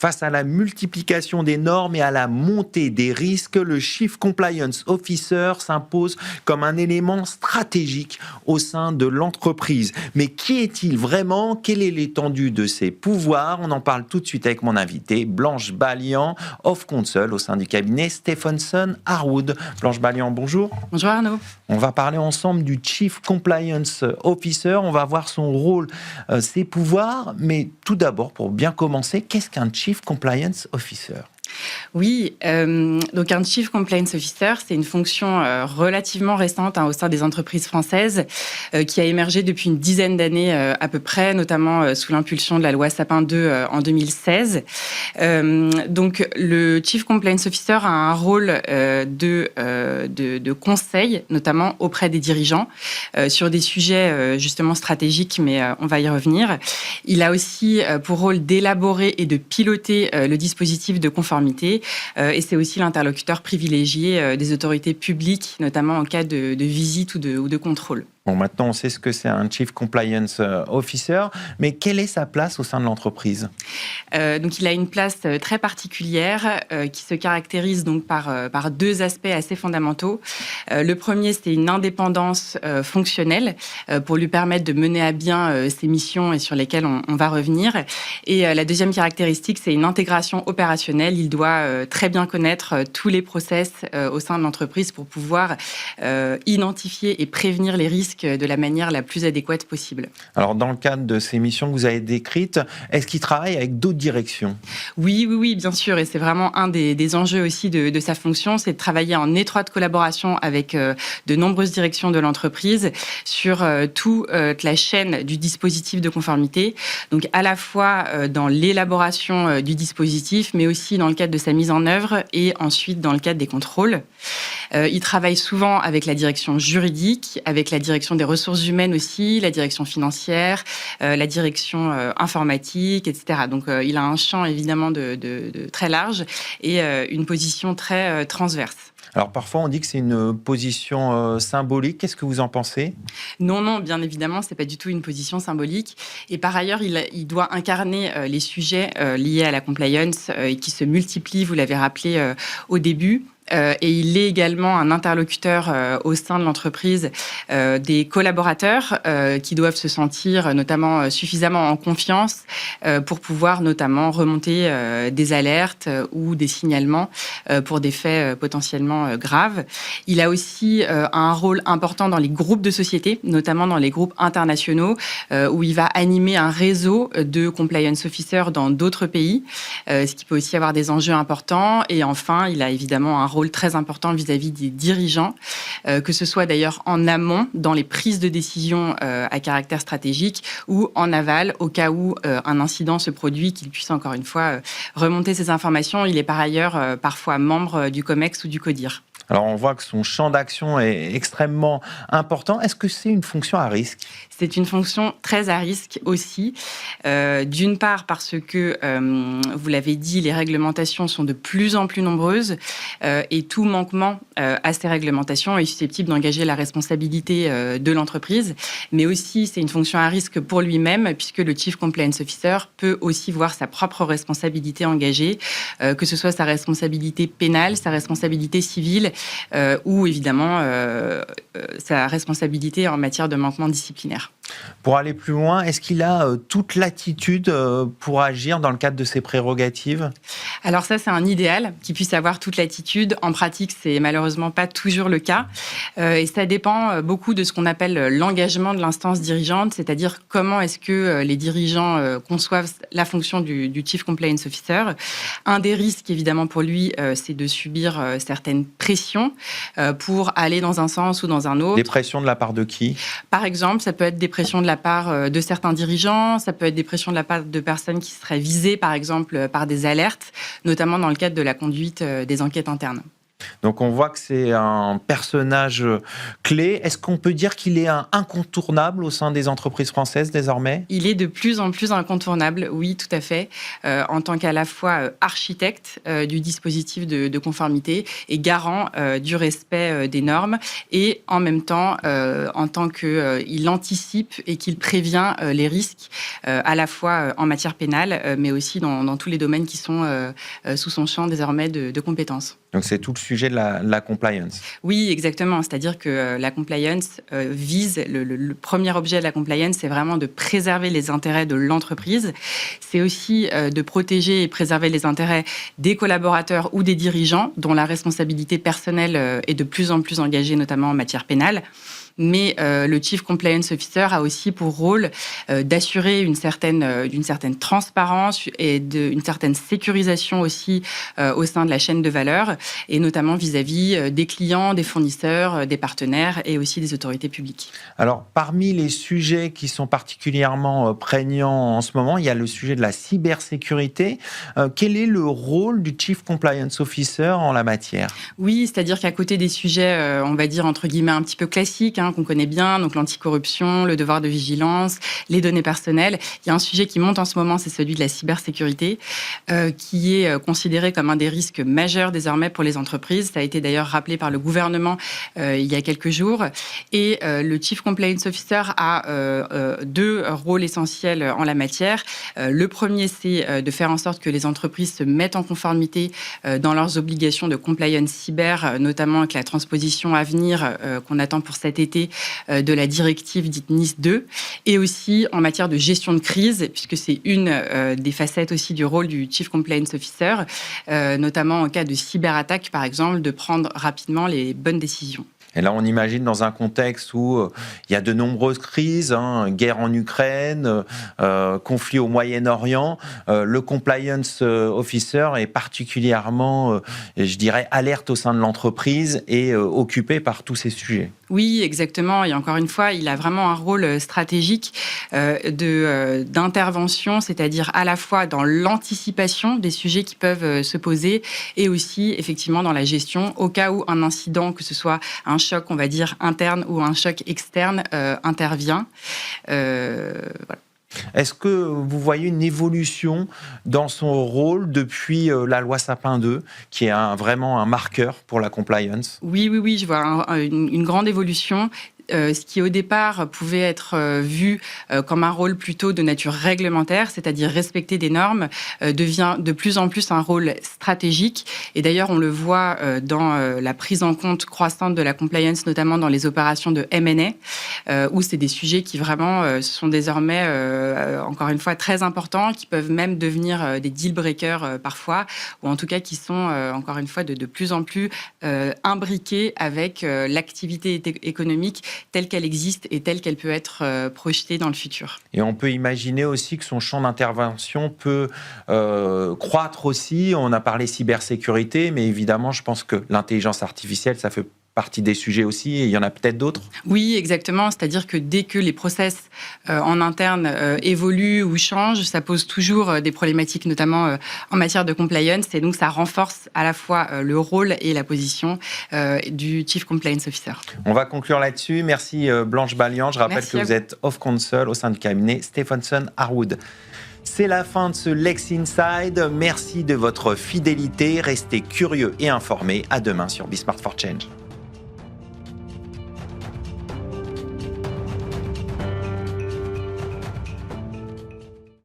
Face à la multiplication des normes et à la montée des risques, le Chief Compliance Officer s'impose comme un élément stratégique au sein de l'entreprise. Mais qui est-il vraiment? Quelle est l'étendue de ses pouvoirs? On en parle tout de suite avec mon invitée, Blanche Balian, of Counsel au sein du cabinet Stephenson Harwood. Blanche Balian, bonjour. Bonjour Arnaud. On va parler ensemble du Chief Compliance Officer. On va voir son rôle, ses pouvoirs. Mais tout d'abord, pour bien commencer, qu'est-ce qu'un Chief Compliance Officer? Oui, donc un Chief Compliance Officer, c'est une fonction relativement récente au sein des entreprises françaises qui a émergé depuis une dizaine d'années à peu près, notamment sous l'impulsion de la loi Sapin 2 en 2016. Donc le Chief Compliance Officer a un rôle de conseil, notamment auprès des dirigeants, sur des sujets justement stratégiques, mais on va y revenir. Il a aussi pour rôle d'élaborer et de piloter le dispositif de conformité. Et c'est aussi l'interlocuteur privilégié des autorités publiques, notamment en cas de visite ou de contrôle. Bon, maintenant, on sait ce que c'est un Chief Compliance Officer, mais quelle est sa place au sein de l'entreprise? Donc, il a une place très particulière qui se caractérise donc par deux aspects assez fondamentaux. Le premier, c'est une indépendance fonctionnelle pour lui permettre de mener à bien ses missions et sur lesquelles on va revenir. Et la deuxième caractéristique, c'est une intégration opérationnelle. Il doit très bien connaître tous les process au sein de l'entreprise pour pouvoir identifier et prévenir les risques de la manière la plus adéquate possible. Alors, dans le cadre de ces missions que vous avez décrites, est-ce qu'il travaille avec d'autres directions? Oui, bien sûr. Et c'est vraiment un des enjeux aussi de sa fonction, c'est de travailler en étroite collaboration avec de nombreuses directions de l'entreprise sur toute la chaîne du dispositif de conformité. Donc, à la fois dans l'élaboration du dispositif, mais aussi dans le cadre de sa mise en œuvre et ensuite dans le cadre des contrôles. Il travaille souvent avec la direction juridique, avec la direction des ressources humaines aussi, la direction financière, la direction informatique, etc. Donc, il a un champ évidemment de très large et une position très transverse. Alors, parfois, on dit que c'est une position symbolique. Qu'est-ce que vous en pensez? Non, bien évidemment, c'est pas du tout une position symbolique. Et par ailleurs, il doit incarner les sujets liés à la compliance et qui se multiplient, vous l'avez rappelé au début. Et il est également un interlocuteur au sein de l'entreprise des collaborateurs qui doivent se sentir notamment suffisamment en confiance pour pouvoir notamment remonter des alertes ou des signalements pour des faits potentiellement graves. Il a aussi un rôle important dans les groupes de sociétés, notamment dans les groupes internationaux, où il va animer un réseau de compliance officers dans d'autres pays, ce qui peut aussi avoir des enjeux importants. Et enfin, il a évidemment un rôle très important vis-à-vis des dirigeants, que ce soit d'ailleurs en amont, dans les prises de décision à caractère stratégique, ou en aval, au cas où un incident se produit, qu'il puisse encore une fois remonter ces informations. Il est par ailleurs parfois membre du COMEX ou du CODIR. Alors, on voit que son champ d'action est extrêmement important. Est-ce que c'est une fonction à risque? C'est une fonction très à risque aussi. D'une part parce que, vous l'avez dit, les réglementations sont de plus en plus nombreuses et tout manquement à ces réglementations est susceptible d'engager la responsabilité de l'entreprise. Mais aussi, c'est une fonction à risque pour lui-même puisque le Chief Compliance Officer peut aussi voir sa propre responsabilité engagée, que ce soit sa responsabilité pénale, sa responsabilité civile ou évidemment sa responsabilité en matière de manquement disciplinaire. Pour aller plus loin, est-ce qu'il a toute latitude pour agir dans le cadre de ses prérogatives? Alors ça, c'est un idéal qu'il puisse avoir toute latitude. En pratique, c'est malheureusement pas toujours le cas. Et ça dépend beaucoup de ce qu'on appelle l'engagement de l'instance dirigeante, c'est-à-dire comment est-ce que les dirigeants conçoivent la fonction du Chief Compliance Officer. Un des risques, évidemment, pour lui, c'est de subir certaines pressions pour aller dans un sens ou dans un autre. Des pressions de la part de qui? Par exemple, ça peut être des pressions de la part de certains dirigeants, ça peut être des pressions de la part de personnes qui seraient visées, par exemple, par des alertes, notamment dans le cadre de la conduite des enquêtes internes. Donc on voit que c'est un personnage clé. Est-ce qu'on peut dire qu'il est un incontournable au sein des entreprises françaises désormais? Il est de plus en plus incontournable, oui, tout à fait, en tant qu'à la fois architecte du dispositif de conformité et garant du respect des normes, et en même temps, en tant qu'il anticipe et qu'il prévient les risques, à la fois en matière pénale, mais aussi dans tous les domaines qui sont sous son champ désormais de compétences. Donc c'est tout le sujet de la compliance. Oui, exactement. C'est-à-dire que la compliance vise, le premier objet de la compliance, c'est vraiment de préserver les intérêts de l'entreprise. C'est aussi de protéger et préserver les intérêts des collaborateurs ou des dirigeants dont la responsabilité personnelle est de plus en plus engagée, notamment en matière pénale. Mais le Chief Compliance Officer a aussi pour rôle d'assurer une certaine transparence et une certaine sécurisation aussi au sein de la chaîne de valeur, et notamment vis-à-vis des clients, des fournisseurs, des partenaires et aussi des autorités publiques. Alors, parmi les sujets qui sont particulièrement prégnants en ce moment, il y a le sujet de la cybersécurité. Quel est le rôle du Chief Compliance Officer en la matière? Oui, c'est-à-dire qu'à côté des sujets, on va dire entre guillemets un petit peu classiques, qu'on connaît bien, donc l'anticorruption, le devoir de vigilance, les données personnelles, il y a un sujet qui monte en ce moment, c'est celui de la cybersécurité, qui est considéré comme un des risques majeurs désormais pour les entreprises. Ça a été d'ailleurs rappelé par le gouvernement il y a quelques jours. Et le Chief Compliance Officer a deux rôles essentiels en la matière. Le premier, c'est de faire en sorte que les entreprises se mettent en conformité dans leurs obligations de compliance cyber, notamment avec la transposition à venir qu'on attend pour cet été de la directive dite NIS 2, et aussi en matière de gestion de crise, puisque c'est une des facettes aussi du rôle du Chief Compliance Officer, notamment en cas de cyberattaque, par exemple, de prendre rapidement les bonnes décisions. Et là, on imagine dans un contexte où il y a de nombreuses crises, guerre en Ukraine, conflit au Moyen-Orient, le compliance officer est particulièrement, je dirais, alerte au sein de l'entreprise et occupé par tous ces sujets. Oui, exactement. Et encore une fois, il a vraiment un rôle stratégique d'intervention, c'est-à-dire à la fois dans l'anticipation des sujets qui peuvent se poser et aussi effectivement dans la gestion au cas où un incident, que ce soit un choc, on va dire, interne ou un choc externe intervient. Voilà. Est-ce que vous voyez une évolution dans son rôle depuis la loi Sapin 2, qui est vraiment un marqueur pour la compliance? Oui, je vois une grande évolution. Ce qui au départ pouvait être vu comme un rôle plutôt de nature réglementaire, c'est-à-dire respecter des normes, devient de plus en plus un rôle stratégique. Et d'ailleurs, on le voit dans la prise en compte croissante de la compliance, notamment dans les opérations de M&A, où c'est des sujets qui vraiment sont désormais, encore une fois, très importants, qui peuvent même devenir des deal breakers parfois, ou en tout cas qui sont, encore une fois, de plus en plus imbriqués avec l'activité économique telle qu'elle existe et telle qu'elle peut être projetée dans le futur. Et on peut imaginer aussi que son champ d'intervention peut croître aussi. On a parlé cybersécurité, mais évidemment, je pense que l'intelligence artificielle, ça fait partie des sujets aussi, et il y en a peut-être d'autres? Oui, exactement. C'est-à-dire que dès que les process en interne évoluent ou changent, ça pose toujours des problématiques, notamment en matière de compliance, et donc ça renforce à la fois le rôle et la position du Chief Compliance Officer. On va conclure là-dessus. Merci Blanche Balian. Je rappelle que vous êtes Off Counsel au sein du cabinet Stephenson Harwood. C'est la fin de ce Lex Inside. Merci de votre fidélité. Restez curieux et informés. À demain sur Be Smart for Change.